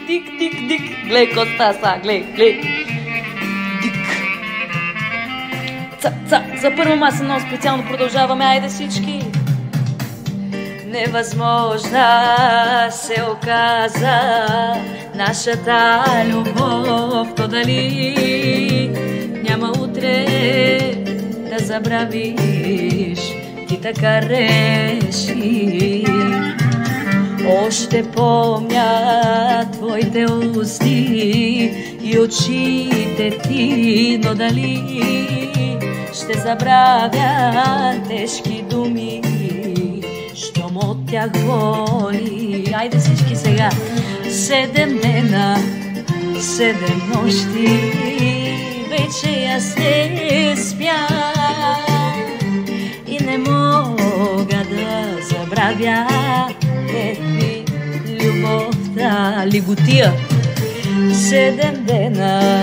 дик. Глей, Коста, са, глей. Дик. Ца. За първо маса, но специално продължаваме. Айде всички. Невъзможна се оказа нашата любов, то дали няма утре да забравиш, ти така реши. Още помня твоите усти и очите ти, но дали ще забравя тежки думи, щом от тях боли. Айде всички сега. 7 дена, 7 нощи, вече аз не спя и не мога да забравя ви любовта, лиготия. 7 дена,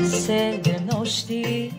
7 нощи.